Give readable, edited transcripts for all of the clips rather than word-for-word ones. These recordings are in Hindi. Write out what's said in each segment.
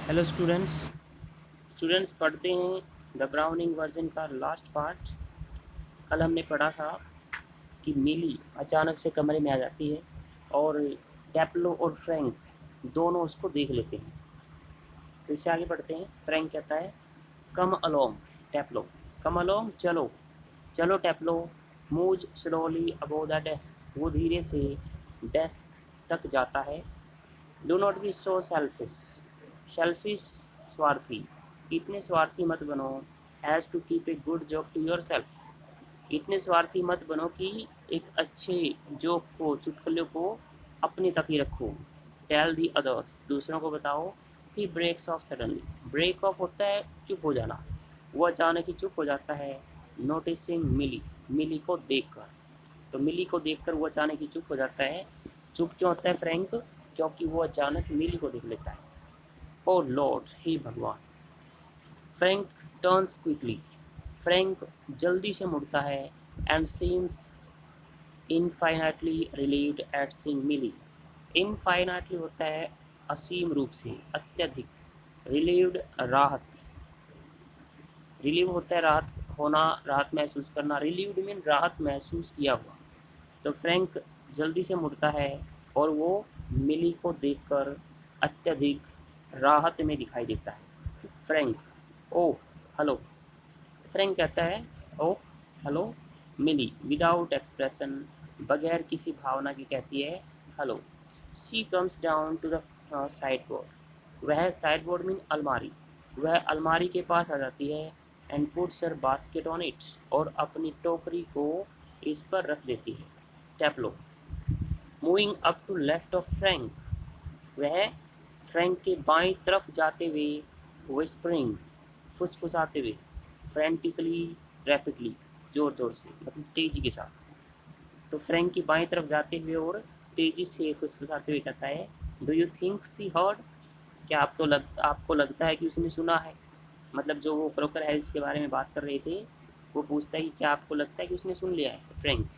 हेलो स्टूडेंट्स पढ़ते हैं द ब्राउनिंग वर्जन का लास्ट पार्ट। कल हमने पढ़ा था कि मिली अचानक से कमरे में आ जाती है और टैप्लो और फ्रैंक दोनों उसको देख लेते हैं। तो इससे आगे बढ़ते हैं। फ्रैंक कहता है कम अलोंग टैप्लो, कम अलोंग चलो चलो Taplow, move slowly above the desk, वो धीरे से डेस्क तक जाता है। Do not be so selfish, selfish स्वार्थी, इतने स्वार्थी मत बनो as to keep a good job to yourself, इतने स्वार्थी मत बनो कि एक अच्छे जोक को, चुटकुले को अपने तक ही रखो। टेल दी अदर्स, दूसरों को बताओ। He breaks off suddenly, break off होता है चुप हो जाना, वो अचानक ही चुप हो जाता है। नोटिसिंग मिली, मिली को देखकर, तो मिली को देखकर वो अचानक ही चुप हो जाता है। चुप क्यों होता है फ्रैंक? क्योंकि वो अचानक मिली को देख लेता है। ओ लॉर्ड, हे भगवान। फ्रैंक टर्न्स क्विकली, फ्रैंक जल्दी से मुड़ता है। And seems infinitely relieved at seeing Milly, infinitely होता है असीम रूप से, अत्यधिक। रिलीव्ड राहत, रिलीव होता है राहत होना, राहत महसूस करना। रिलीव्ड मीन राहत महसूस किया हुआ। तो फ्रैंक जल्दी से मुड़ता है और वो मिली को देखकर अत्यधिक राहत में दिखाई देता है। फ्रैंक, ओ हेलो, फ्रैंक कहता है oh hello. Milly without expression, बगैर किसी भावना की कहती है hello. She comes down to the sideboard, वह साइड बोर्ड मीन अलमारी, वह अलमारी के पास आ जाती है। And puts her basket on it, और अपनी टोकरी को इस पर रख देती है। Taplow, moving up to left of Frank, वह फ्रैंक के बाईं तरफ जाते हुए, विस्परिंग फुसफुसाते हुए, फ्रेंटिकली रैपिडली जोर जोर से, मतलब तेजी के साथ। तो फ्रैंक की बाईं तरफ जाते हुए और तेजी से फुसफुसाते हुए कहता है do you think she heard, क्या आपको लगता है कि उसने सुना है? मतलब जो वो क्रोकर हैरिस के बारे में बात कर रहे थे, वो पूछता है कि क्या आपको लगता है कि उसने सुन लिया है? फ्रैंक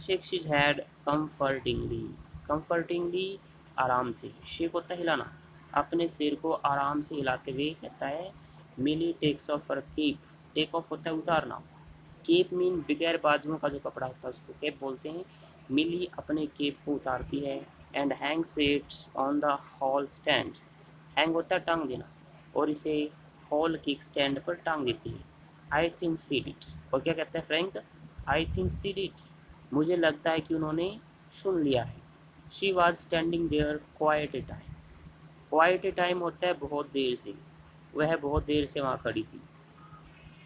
शेक्स हिज हेड कंफर्टिंगली, कंफर्टिंगली आराम से, शेक होता है हिलाना, अपने सिर को आराम से हिलाते हुए कहता है Milly takes off her cape, take off होता है उतारना, केप मीन बगैर बाजुओं का जो कपड़ा होता है उसको केप बोलते हैं। मिली अपने केप को उतारती है and Hanks it on the hall stand, hang होता है टांग देना, और इसे हॉल की स्टैंड पर टांग देती है। आई थिंक सी डिड, और क्या कहता है Frank? I think she did, मुझे लगता है कि उन्होंने सुन लिया है। She was standing there quite a time, quite a time होता है बहुत देर से, वह बहुत देर से वहाँ खड़ी थी।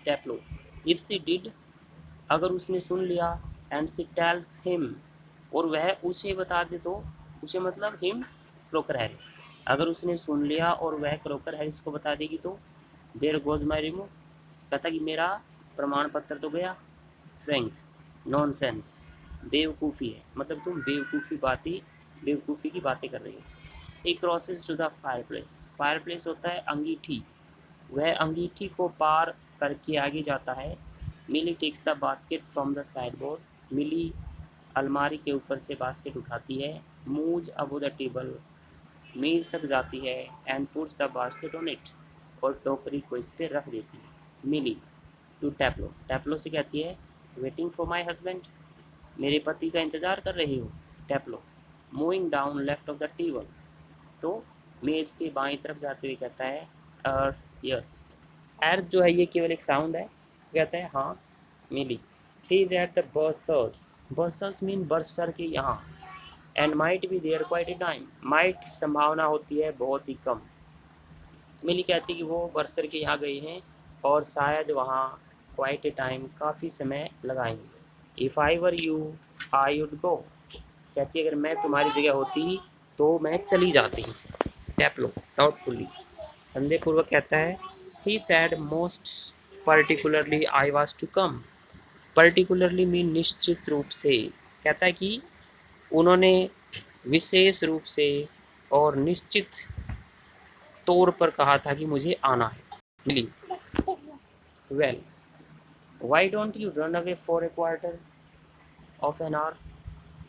टैप्लो, इफ सी डिड, अगर उसने सुन लिया, एंड सी टेल्स हिम, और वह उसे बता दे तो, उसे मतलब हिम क्रोकर हैरिस, अगर उसने सुन लिया और वह क्रोकर हैरिस को बता देगी तो देयर गोज माई रिमूव, कहता कि मेरा प्रमाण पत्र तो गया। फ्रैंक, नॉनसेंस, बेवकूफ़ी है, मतलब तुम बेवकूफ़ी की बातें कर रही हो। He crosses to the fireplace, fireplace होता है अंगीठी, वह अंगीठी को पार करके आगे जाता है। Milly takes the basket from the sideboard, Milly अलमारी के ऊपर से बास्केट उठाती है। मूज अबो द टेबल, मेज तक जाती है। And puts the basket on it, और टोकरी को इस पर रख देती है। मिली टू टैप्लो, टैप्लो से कहती है वेटिंग फॉर माई हस्बैंड, मेरे पति का इंतज़ार कर रही हो? Taplow, moving down left of the table, तो मेज के बाईं तरफ जाते हुए कहता है यस। अर्थ जो है ये केवल एक साउंड है, तो कहता है हाँ। Millie, he is at the bursar's, bursar's mean bursar के यहाँ। And might be there quite a time, might संभावना होती है बहुत ही कम। मिली कहती है कि वो बर्सर के यहाँ गए हैं और शायद वहाँ क्वाइट ए टाइम, काफ़ी समय लगाएंगे। If I were you I would go, कहती है अगर मैं तुम्हारी जगह होती तो मैं चली जाती। टैप्लो डाउटफुली, संदेहपूर्वक कहता है he said most particularly I was to come, particularly mean निश्चित रूप से, कहता है कि उन्होंने विशेष रूप से और निश्चित तौर पर कहा था कि मुझे आना है। Millie, well why don't you run away for a quarter of an hour,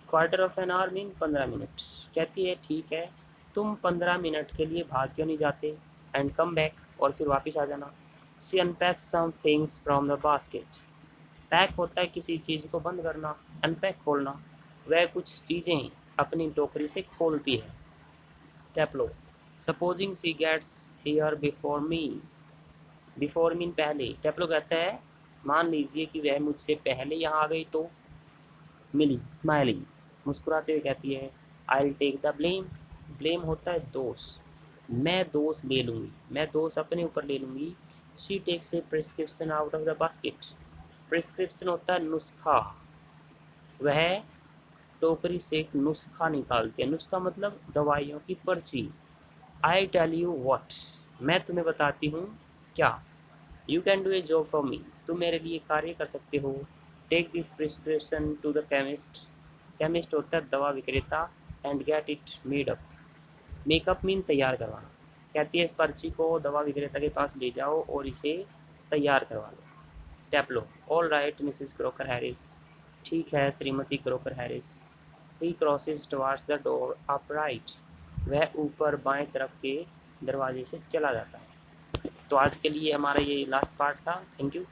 quarter of an hour mean 15 minute, कहती है ठीक है तुम 15 मिनट के लिए भाग क्यों नहीं जाते? एंड कम बैक, और फिर वापस आ जाना। She unpack some things from the basket. Pack होता है किसी चीज़ को बंद करना, अनपैक खोलना। वह कुछ चीज़ें अपनी टोकरी से खोलती है। Taplow, supposing she gets here before me. Before mean पहले। टैपलो कहता है मान लीजिए कि वह मुझसे पहले यहाँ आ गई तो। मिली स्माइलिंग, मुस्कुराते हुए कहती है I take the blame. Blame होता है दोष, मैं दोष ले लूँगी, मैं दोष अपने ऊपर ले लूँगी। She takes a prescription out of the basket. Prescription होता है नुस्खा, वह टोकरी से एक नुस्खा निकालती है। नुस्खा मतलब दवाइयों की पर्ची। आई टेल यू वॉट, मैं तुम्हें बताती हूँ क्या। You can do a job for me, तुम मेरे लिए कार्य कर सकते हो। Take this prescription to the chemist. Chemist होता है दवा विक्रेता। And get it made up. Makeup mean तैयार करवाना। कहती है इस पर्ची को दवा विक्रेता के पास ले जाओ और इसे तैयार करवा लो। Taplow, all right Mrs Crocker Harris. ठीक है श्रीमती Crocker Harris. He crosses towards the door up right. वह ऊपर बाएं तरफ के दरवाजे से चला जाता है। तो आज के लिए हमारा ये लास्ट पार्ट था। Thank you.